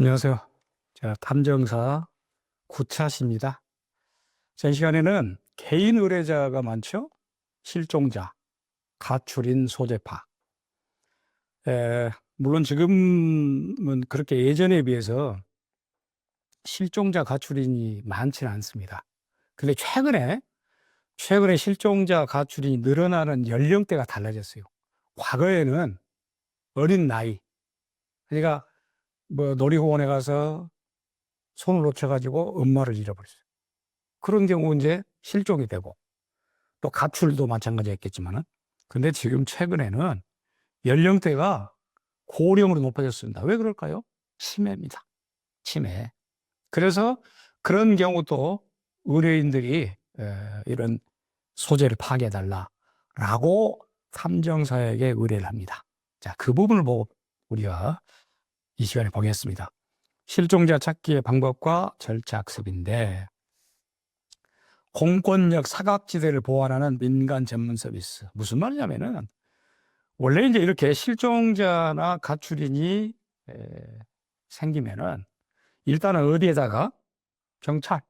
안녕하세요. 자, 탐정사 구차시입니다. 전 시간에는 개인 의뢰자가 많죠. 실종자, 가출인, 소재파. 물론 지금은 그렇게 예전에 비해서 실종자, 가출인이 많지는 않습니다. 근데 최근에 실종자, 가출인이 늘어나는 연령대가 달라졌어요. 과거에는 어린 나이, 그러니까 뭐 놀이공원에 가서 손을 놓쳐가지고 엄마를 잃어버렸어요. 그런 경우 이제 실종이 되고 또 가출도 마찬가지였겠지만은, 근데 지금 최근에는 연령대가 고령으로 높아졌습니다. 왜 그럴까요? 치매입니다. 치매. 그래서 그런 경우도 의뢰인들이 이런 소재를 파악해달라라고 탐정사에게 의뢰를 합니다. 자, 그 부분을 보고 우리가 이 시간에 보겠습니다. 실종자 찾기의 방법과 절차 학습인데, 공권력 사각지대를 보완하는 민간 전문 서비스. 무슨 말이냐면은, 원래 이제 이렇게 실종자나 가출인이 생기면은, 일단은 어디에다가? 경찰.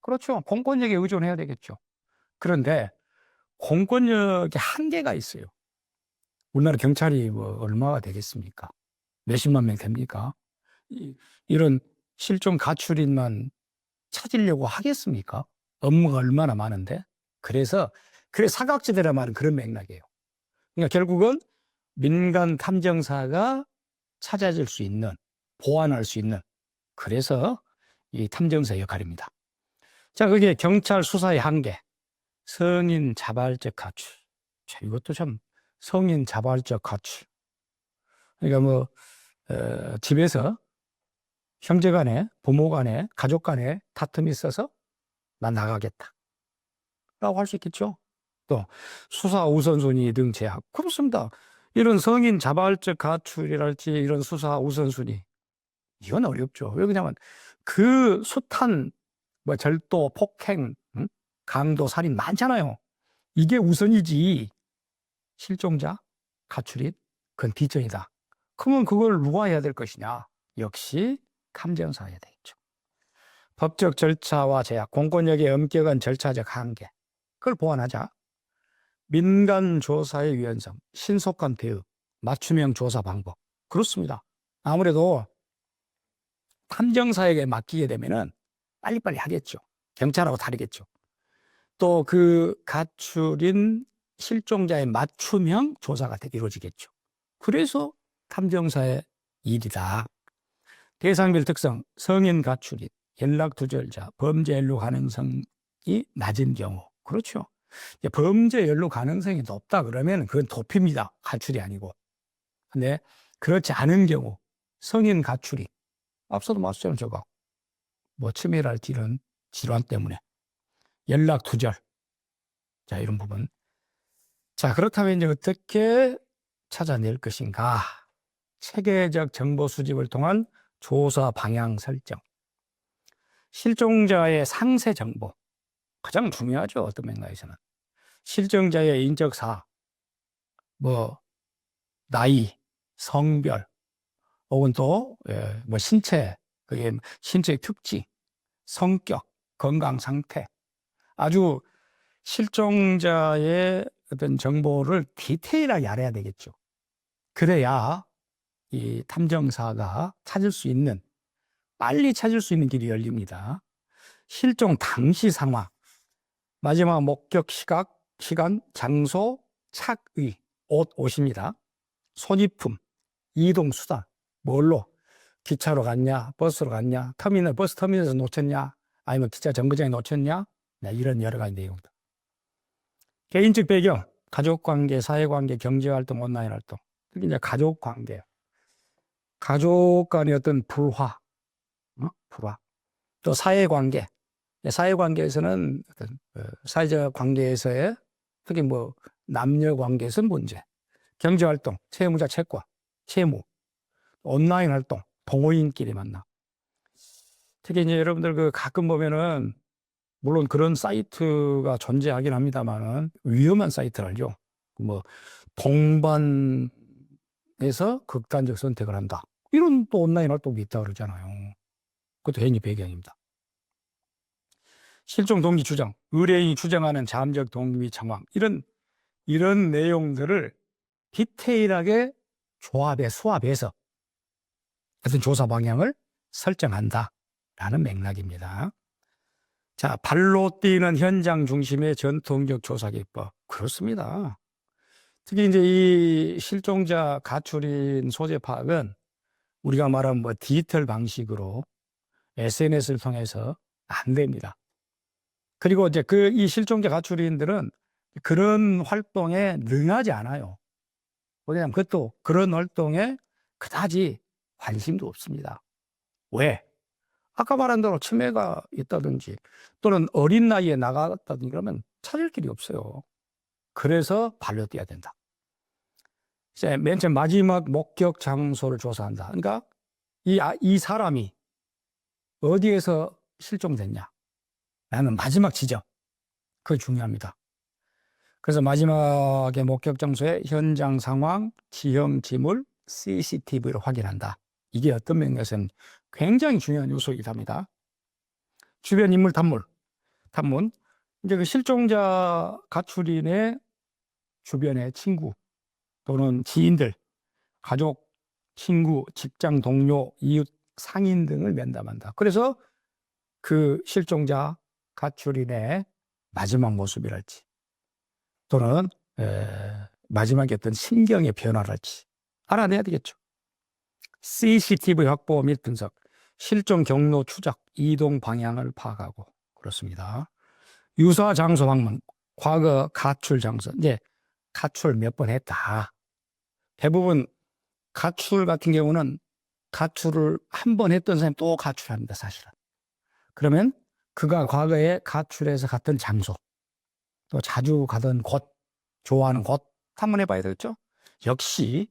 그렇죠. 공권력에 의존해야 되겠죠. 그런데 공권력에 한계가 있어요. 우리나라 경찰이 뭐 얼마가 되겠습니까? 몇십만 명 됩니까? 이런 실종 가출인만 찾으려고 하겠습니까? 업무가 얼마나 많은데. 그래서 사각지대란 말은 그런 맥락이에요. 그러니까 결국은 민간 탐정사가 찾아줄 수 있는, 보완할 수 있는, 그래서 이 탐정사 역할입니다. 자, 그게 경찰 수사의 한계, 성인 자발적 가출. 자, 이것도 참, 성인 자발적 가출. 그러니까 뭐 집에서 형제 간에, 부모 간에, 가족 간에 다툼이 있어서 난 나가겠다 라고 할 수 있겠죠. 또 수사 우선순위 등 제약. 그렇습니다. 이런 성인 자발적 가출이랄지 이런 수사 우선순위, 이건 어렵죠. 왜 그러냐면 그 숱한 뭐 절도, 폭행, 강도, 살인 많잖아요. 이게 우선이지. 실종자, 가출인, 그건 뒷전이다. 그러면 그걸 누가 해야 될 것이냐? 역시 탐정사가 해야 되겠죠. 법적 절차와 제약, 공권력의 엄격한 절차적 한계, 그걸 보완하자. 민간 조사의 유연성, 신속한 대응, 맞춤형 조사 방법. 그렇습니다. 아무래도 탐정사에게 맡기게 되면은 빨리빨리 하겠죠. 경찰하고 다르겠죠. 또 그 가출인 실종자의 맞춤형 조사가 이루어지겠죠. 그래서 탐정사의 일이다. 대상별 특성, 성인 가출인, 연락 두절자, 범죄 연루 가능성이 낮은 경우. 그렇죠. 범죄 연루 가능성이 높다 그러면 그건 도피입니다. 가출이 아니고. 근데 그렇지 않은 경우, 성인 가출이, 앞서도 말씀드렸죠. 저거 뭐 치매랄지 이런 질환 때문에 연락 두절. 자, 이런 부분. 자, 그렇다면 이제 어떻게 찾아낼 것인가? 체계적 정보 수집을 통한 조사 방향 설정. 실종자의 상세 정보. 가장 중요하죠. 어떤 맥락에서는. 실종자의 인적 사항, 뭐 나이, 성별, 혹은 또 뭐 신체, 그게 신체의 특징, 성격, 건강 상태, 아주 실종자의 어떤 정보를 디테일하게 알아야 되겠죠. 그래야 이 탐정사가 찾을 수 있는, 빨리 찾을 수 있는 길이 열립니다. 실종 당시 상황, 마지막 목격 시간, 장소, 착의, 옷입니다. 소지품, 이동 수단, 뭘로? 기차로 갔냐, 버스로 갔냐, 버스 터미널에서 놓쳤냐, 아니면 기차 정거장에 놓쳤냐, 네, 이런 여러 가지 내용들. 개인적 배경, 가족관계, 사회관계, 경제활동, 온라인활동. 특히 이제 가족관계, 가족 간의 어떤 불화, 불화. 또 사회관계, 사회관계에서는 어떤 사회적 관계에서의 특히 뭐 남녀관계에서 문제, 경제활동, 채무자 채권, 채무, 온라인 활동, 동호인끼리 만나. 특히 이제 여러분들 그 가끔 보면은 물론 그런 사이트가 존재하긴 합니다만은 위험한 사이트를요. 뭐 동반해서 극단적 선택을 한다. 이런 또 온라인 활동이 있다 그러잖아요. 그것도 행위 배경입니다. 실종 동기 추정, 의뢰인이 추정하는 잠적 동기 정황, 이런 내용들을 디테일하게 수합해서 어떤 조사 방향을 설정한다라는 맥락입니다. 자, 발로 뛰는 현장 중심의 전통적 조사 기법. 그렇습니다. 특히 이제 이 실종자 가출인 소재 파악은 우리가 말하는 뭐 디지털 방식으로 SNS를 통해서 안 됩니다. 그리고 이제 이 실종자 가출인들은 그런 활동에 능하지 않아요. 왜냐하면 그것도 그런 활동에 그다지 관심도 없습니다. 왜? 아까 말한 대로 치매가 있다든지 또는 어린 나이에 나갔다든지 그러면 찾을 길이 없어요. 그래서 발로 뛰어야 된다. 이제 맨 처음 마지막 목격 장소를 조사한다. 그러니까 이 사람이 어디에서 실종됐냐. 라는 마지막 지점. 그게 중요합니다. 그래서 마지막에 목격 장소의 현장 상황, 지형, 지물, CCTV를 확인한다. 이게 어떤 면에서는 굉장히 중요한 요소이기도 합니다. 주변 인물 탐문. 이제 그 실종자 가출인의 주변의 친구 또는 지인들, 가족, 친구, 직장 동료, 이웃, 상인 등을 면담한다. 그래서 그 실종자 가출인의 마지막 모습이랄지 또는 마지막에 어떤 심경의 변화랄지 알아내야 되겠죠. CCTV 확보 및 분석, 실종 경로 추적, 이동 방향을 파악하고 그렇습니다. 유사 장소 방문, 과거 가출 장소, 이제 가출 몇 번 했다. 대부분 가출 같은 경우는 가출을 한 번 했던 사람이 또 가출합니다, 사실은. 그러면 그가 과거에 가출해서 갔던 장소, 또 자주 가던 곳, 좋아하는 곳 한번 해봐야 되겠죠? 역시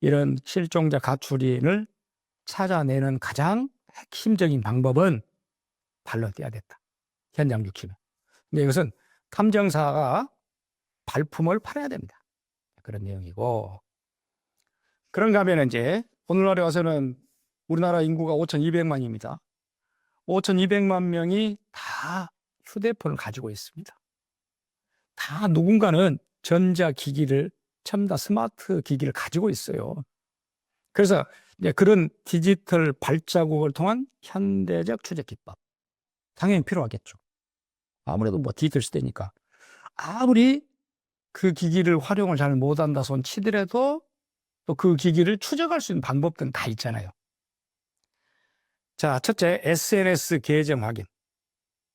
이런 실종자 가출인을 찾아내는 가장 핵심적인 방법은 발로 뛰어야 됐다. 현장 유키는. 근데 이것은 탐정사가 발품을 팔아야 됩니다. 그런 내용이고. 그런가 하면 이제 오늘날에 와서는 우리나라 인구가 5,200만입니다. 5,200만 명이 다 휴대폰을 가지고 있습니다. 다 누군가는 전자기기를, 첨단 스마트 기기를 가지고 있어요. 그래서 이제 그런 디지털 발자국을 통한 현대적 추적 기법. 당연히 필요하겠죠. 아무래도 뭐 디지털 시대니까. 아무리 그 기기를 활용을 잘 못한다 손 치더라도 또 그 기기를 추적할 수 있는 방법들은 다 있잖아요. 자, 첫째, SNS 계정 확인.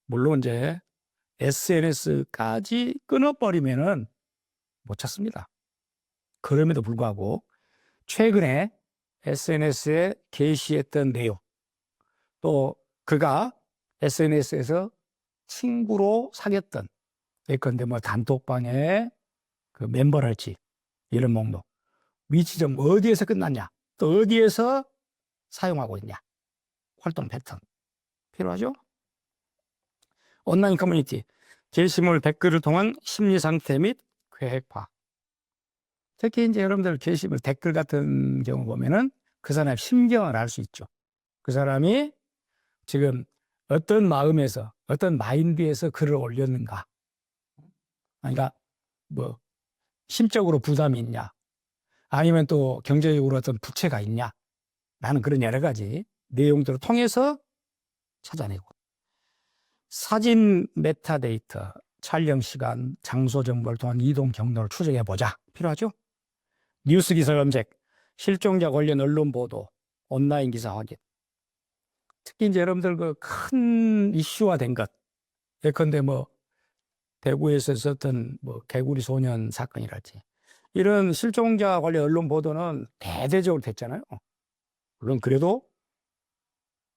물론 이제 SNS까지 끊어버리면은 못 찾습니다. 그럼에도 불구하고 최근에 SNS에 게시했던 내용, 또 그가 SNS에서 친구로 사귀었던, 예컨대 뭐 단톡방의 그 멤버랄지 이런 목록, 위치점 어디에서 끝났냐, 또 어디에서 사용하고 있냐, 활동 패턴 필요하죠? 온라인 커뮤니티, 게시물 댓글을 통한 심리 상태 및 계획 파악. 특히 이제 여러분들 게시물 댓글 같은 경우 보면은 그 사람의 심경을 알 수 있죠. 그 사람이 지금 어떤 마음에서, 어떤 마인드에서 글을 올렸는가. 그러니까 뭐 심적으로 부담이 있냐, 아니면 또 경제적으로 어떤 부채가 있냐, 라는 그런 여러 가지 내용들을 통해서 찾아내고, 사진 메타데이터, 촬영 시간, 장소 정보를 통한 이동 경로를 추적해 보자. 필요하죠? 뉴스 기사 검색, 실종자 관련 언론 보도, 온라인 기사 확인. 특히 이제 여러분들 그 큰 이슈화 된 것, 예컨대 뭐 대구에서 있었던 뭐 개구리 소년 사건이랄지, 이런 실종자 관련 언론 보도는 대대적으로 됐잖아요. 물론 그래도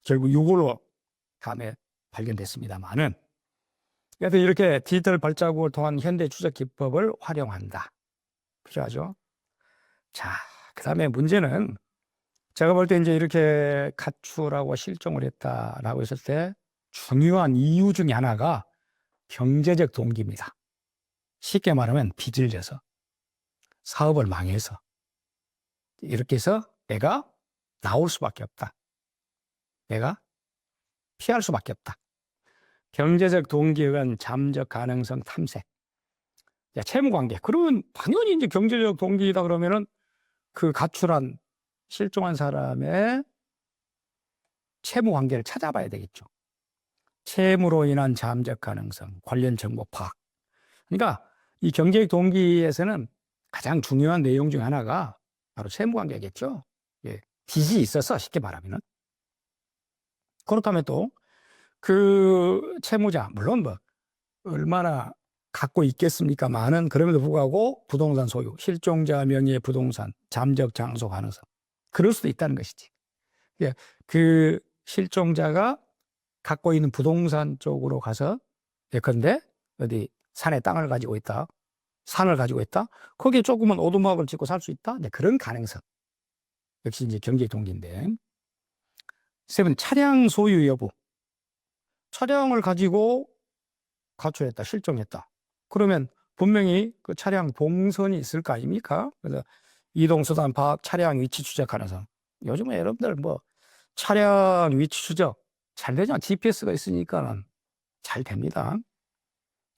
결국 6월로 다음에 발견됐습니다만은, 그래서 이렇게 디지털 발자국을 통한 현대 추적 기법을 활용한다. 필요하죠. 자, 그 다음에 문제는 제가 볼 때 이제 이렇게 가출하고 실종을 했다라고 했을 때 중요한 이유 중에 하나가 경제적 동기입니다. 쉽게 말하면 빚을 져서, 사업을 망해서, 이렇게 해서 내가 나올 수밖에 없다. 내가 피할 수밖에 없다. 경제적 동기에 의한 잠적 가능성 탐색. 채무관계. 그러면 당연히 이제 경제적 동기이다 그러면은 그 가출한 실종한 사람의 채무관계를 찾아봐야 되겠죠. 채무로 인한 잠적 가능성, 관련 정보 파악. 그러니까 이 경제적 동기에서는 가장 중요한 내용 중 하나가 바로 채무관계겠죠. 예. 빚이 있어서 쉽게 말하면은. 그렇다면 또 그 채무자, 물론 뭐 얼마나 갖고 있겠습니까? 많은 그럼에도 불구하고 부동산 소유, 실종자 명의의 부동산, 잠적 장소 가능성. 그럴 수도 있다는 것이지. 예. 그 실종자가 갖고 있는 부동산 쪽으로 가서 예컨대 어디 산에 땅을 가지고 있다. 산을 가지고 있다. 거기에 조금은 오두막을 짓고 살 수 있다. 네, 그런 가능성. 역시 이제 경제 동기인데. 세 번째, 차량 소유 여부. 차량을 가지고 가출했다, 실종했다. 그러면 분명히 그 차량 동선이 있을 거 아닙니까? 그래서 이동수단 파악, 차량 위치 추적 가능성. 요즘에 여러분들 뭐 차량 위치 추적 잘 되잖아. GPS가 있으니까 잘 됩니다.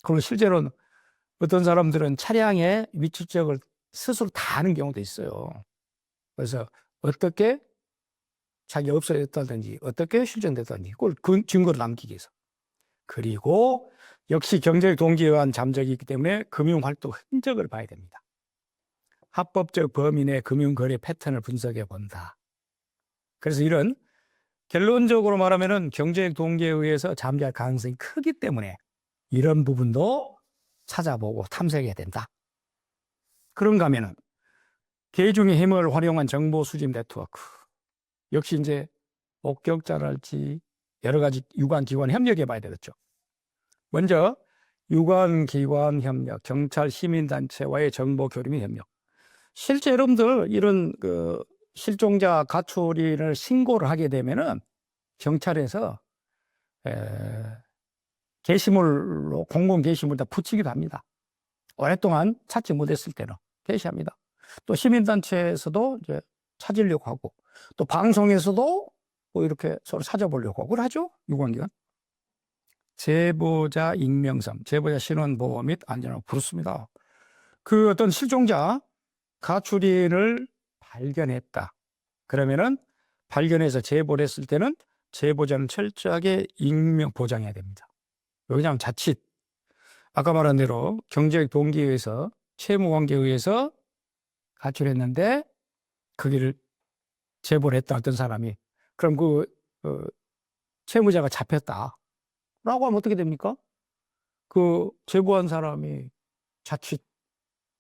그리고 실제로는 어떤 사람들은 차량의 위치 추적을 스스로 다 하는 경우도 있어요. 그래서 어떻게 자기 없어졌다든지 어떻게 실종됐다든지 그걸 그 증거를 남기기 위해서. 그리고 역시 경제적 동기에 의한 잠적이 있기 때문에 금융활동 흔적을 봐야 됩니다. 합법적 범위 내 금융거래 패턴을 분석해 본다. 그래서 이런 결론적으로 말하면은 경제적 동기에 의해서 잠재할 가능성이 크기 때문에 이런 부분도 찾아보고 탐색해야 된다. 그런가 하면은 계중의 힘을 활용한 정보 수집 네트워크. 역시 이제 목격자랄지 여러 가지 유관기관 협력해 봐야 되겠죠. 먼저 유관기관 협력, 경찰 시민단체와의 정보 교류 및 협력. 실제 여러분들 이런 그 실종자 가출인을 신고를 하게 되면은 경찰에서 게시물로 공공 게시물에다 붙이기도 합니다. 오랫동안 찾지 못했을 때는 게시합니다. 또 시민단체에서도 이제 찾으려고 하고 또 방송에서도 뭐 이렇게 서로 찾아보려고 하고 하죠. 유관기관. 제보자 익명성, 제보자 신원보호 및 안전하고 그렇습니다. 그 어떤 실종자 가출인을 발견했다. 그러면은 발견해서 제보를 했을 때는 제보자는 철저하게 익명 보장해야 됩니다. 왜냐하면 자칫 아까 말한 대로 경제적 동기에 의해서 채무 관계에 의해서 가출했는데 거기를 제보를 했다 어떤 사람이 그럼 그 채무자가 잡혔다 라고 하면 어떻게 됩니까? 그 제보한 사람이 자칫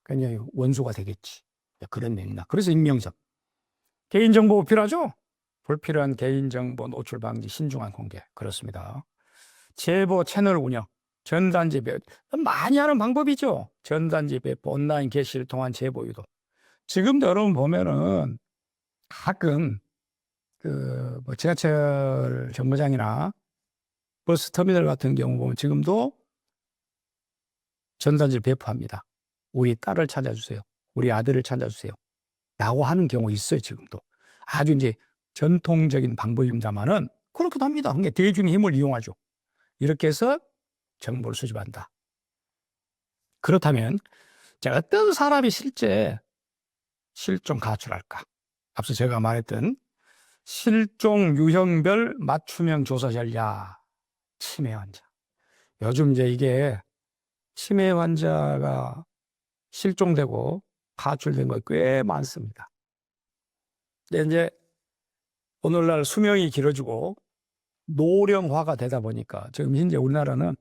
굉장히 원수가 되겠지. 그런 맥락. 그래서 익명성. 개인정보 필요하죠? 불필요한 개인정보 노출 방지, 신중한 공개. 그렇습니다. 제보 채널 운영, 전단지 배포. 많이 하는 방법이죠. 전단지 배포, 온라인 게시를 통한 제보 유도. 지금도 여러분 보면은 가끔 뭐 지하철 정거장이나 버스 터미널 같은 경우 보면 지금도 전단지를 배포합니다. 우리 딸을 찾아주세요. 우리 아들을 찾아주세요. 라고 하는 경우 있어요, 지금도. 아주 이제 전통적인 방법입니다만은 그렇기도 합니다. 그러니까 대중의 힘을 이용하죠. 이렇게 해서 정보를 수집한다. 그렇다면 어떤 사람이 실제 실종 가출할까? 앞서 제가 말했던 실종 유형별 맞춤형 조사 전략, 치매 환자. 요즘 이제 이게 치매 환자가 실종되고 가출된 거 꽤 많습니다. 근데 이제 오늘날 수명이 길어지고 노령화가 되다 보니까 지금 현재 우리나라는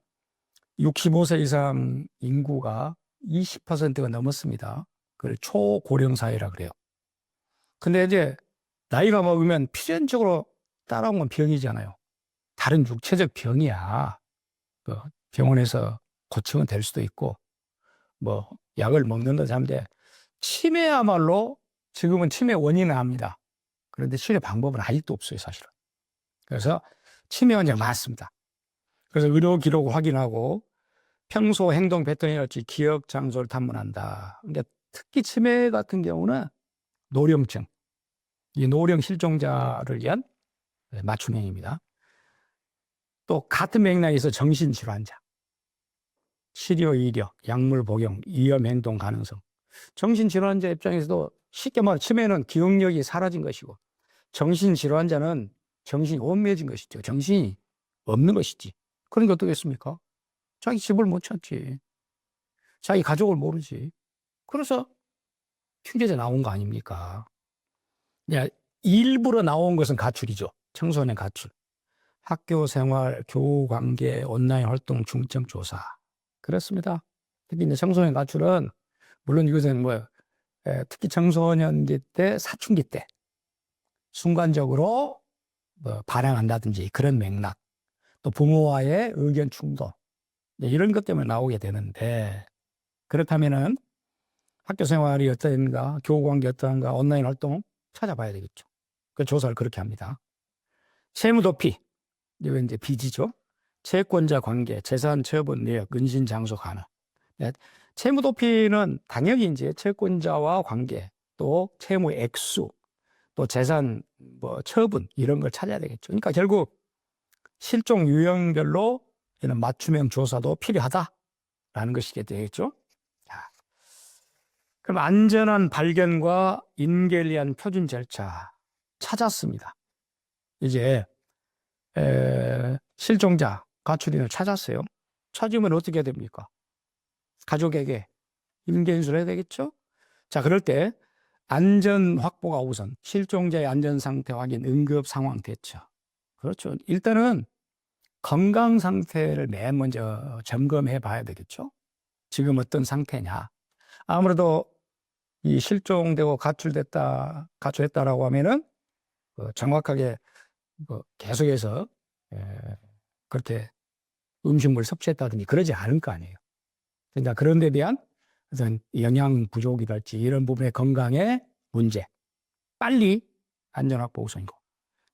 65세 이상 인구가 20%가 넘었습니다. 그걸 초고령 사회라 그래요. 근데 이제 나이가 먹으면 필연적으로 따라온 건 병이잖아요. 다른 육체적 병이야. 병원에서 고치면 될 수도 있고 뭐 약을 먹는다 하는데 치매야말로 지금은 치매 원인은 압니다. 그런데 치료 방법은 아직도 없어요, 사실은. 그래서 치매 환자가 많습니다. 그래서 의료 기록을 확인하고 평소 행동 패턴이랄지 기억 장소를 탐문한다. 근데 특히 치매 같은 경우는 노령증, 이 노령 실종자를 위한 맞춤형입니다. 또 같은 맥락에서 정신질환자, 치료 이력, 약물 복용, 위험 행동 가능성. 정신질환자 입장에서도 쉽게 말해 치매는 기억력이 사라진 것이고, 정신질환자는 정신이 혼미해진 것이죠. 정신이 없는 것이지. 그러니까 어떻겠습니까? 자기 집을 못 찾지. 자기 가족을 모르지. 그래서 휴게자 나온 거 아닙니까? 일부러 나온 것은 가출이죠. 청소년 가출. 학교 생활, 교우 관계, 온라인 활동 중점 조사. 그렇습니다. 특히 이제 청소년 가출은, 물론 이것은 특히 청소년기 때, 사춘기 때, 순간적으로 반항한다든지 그런 맥락, 또 부모와의 의견 충돌, 이런 것 때문에 나오게 되는데, 그렇다면은 학교 생활이 어떠한가, 교우 관계 어떠한가, 온라인 활동 찾아봐야 되겠죠. 그 조사를 그렇게 합니다. 채무 도피, 이건 이제 빚이죠. 채권자 관계, 재산 처분 내역, 은신 장소 가능. 네. 채무 도피는 당연히 이제 채권자와 관계, 또 채무 액수, 또 재산 처분 이런 걸 찾아야 되겠죠. 그러니까 결국 실종 유형별로 이런 맞춤형 조사도 필요하다라는 것이 되겠죠. 자, 그럼 안전한 발견과 인계를 위한 표준 절차 찾았습니다. 이제 실종자, 가출인을 찾았어요. 찾으면 어떻게 됩니까? 가족에게 인계인수를 해야 되겠죠? 자, 그럴 때 안전 확보가 우선, 실종자의 안전 상태 확인, 응급 상황 대처. 그렇죠. 일단은 건강 상태를 맨 먼저 점검해 봐야 되겠죠? 지금 어떤 상태냐. 아무래도 이 실종되고 가출했다라고 하면은 정확하게 계속해서 그렇게 음식물 섭취했다든지 그러지 않을 거 아니에요. 그러니까 그런 데 대한 어떤 영양 부족이랄지 이런 부분의 건강의 문제, 빨리 안전 확보 우선이고,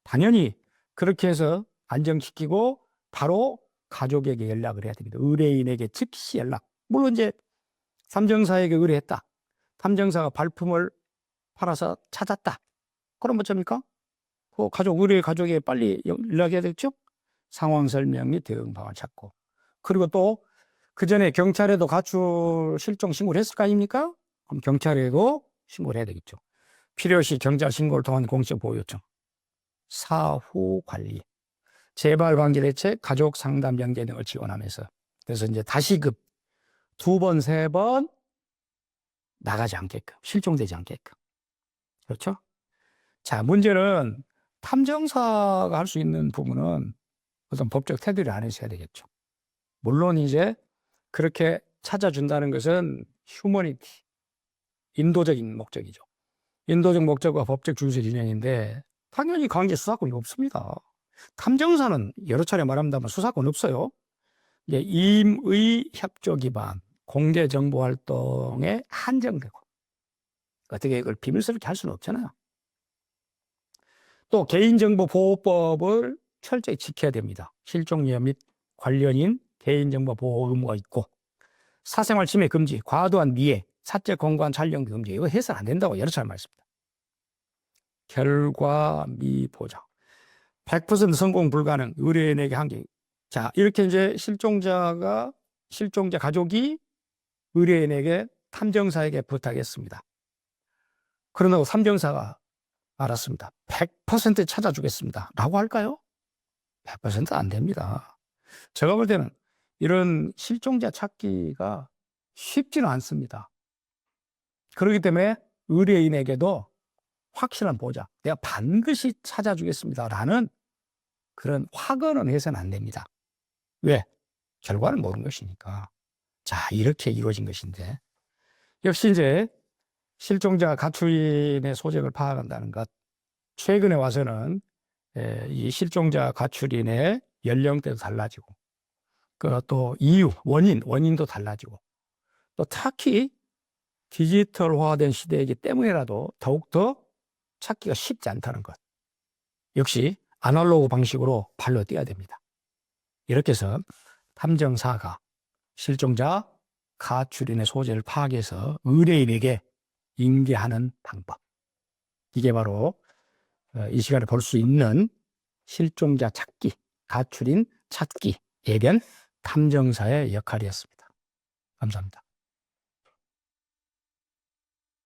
당연히 그렇게 해서 안정시키고 바로 가족에게 연락을 해야 됩니다. 의뢰인에게 즉시 연락. 물론 이제 탐정사에게 의뢰했다. 탐정사가 발품을 팔아서 찾았다. 그럼 어쩝니까? 그 의뢰 가족에 빨리 연락해야 되겠죠? 상황 설명 및 대응 방안 찾고. 그리고 또 그 전에 경찰에도 가출 실종 신고를 했을 거 아닙니까? 그럼 경찰에도 신고를 해야 되겠죠. 필요시 경찰 신고를 통한 공적 보호 요청. 사후 관리. 재발 방지 대책, 가족 상담 연계 등을 지원하면서. 그래서 이제 다시금 2번, 3번 나가지 않게끔, 실종되지 않게끔. 그렇죠? 자, 문제는 탐정사가 할 수 있는 부분은 어떤 법적 테두리 안에서 해야 되겠죠. 물론 이제 그렇게 찾아준다는 것은 휴머니티, 인도적인 목적이죠. 인도적 목적과 법적 준수의 균형인데 당연히 관계 수사권이 없습니다. 탐정사는 여러 차례 말합니다만 수사권 없어요. 이게 임의 협조 기반 공개 정보 활동에 한정되고 어떻게 이걸 비밀스럽게 할 수는 없잖아요. 또 개인정보보호법을 철저히 지켜야 됩니다. 실종 위험 및 관련인 개인정보 보호 의무가 있고, 사생활 침해 금지, 과도한 미해, 사적 공간 촬영 금지, 이거 해서는 안 된다고 여러 차례 말했습니다. 결과 미보장, 100% 성공 불가능, 의뢰인에게 한계. 자, 이렇게 이제 실종자 가족이 의뢰인에게 탐정사에게 부탁했습니다. 그러나 탐정사가 알았습니다. 100% 찾아주겠습니다. 라고 할까요? 100%안 됩니다. 제가 볼 때는 이런 실종자 찾기가 쉽지는 않습니다. 그렇기 때문에 의뢰인에게도 확실한 보장, 내가 반드시 찾아주겠습니다. 라는 그런 확언은 해서는 안 됩니다. 왜? 결과는 모르는 것이니까. 자, 이렇게 이루어진 것인데, 역시 이제 실종자 가출인의 소재를 파악한다는 것, 최근에 와서는 이 실종자 가출인의 연령대도 달라지고, 또 이유, 원인도 달라지고, 또 특히 디지털화된 시대이기 때문에라도 더욱더 찾기가 쉽지 않다는 것. 역시 아날로그 방식으로 발로 뛰어야 됩니다. 이렇게 해서 탐정사가 실종자 가출인의 소재를 파악해서 의뢰인에게 인계하는 방법. 이게 바로 이 시간에 볼 수 있는 실종자 찾기, 가출인 찾기, 예견 탐정사의 역할이었습니다. 감사합니다.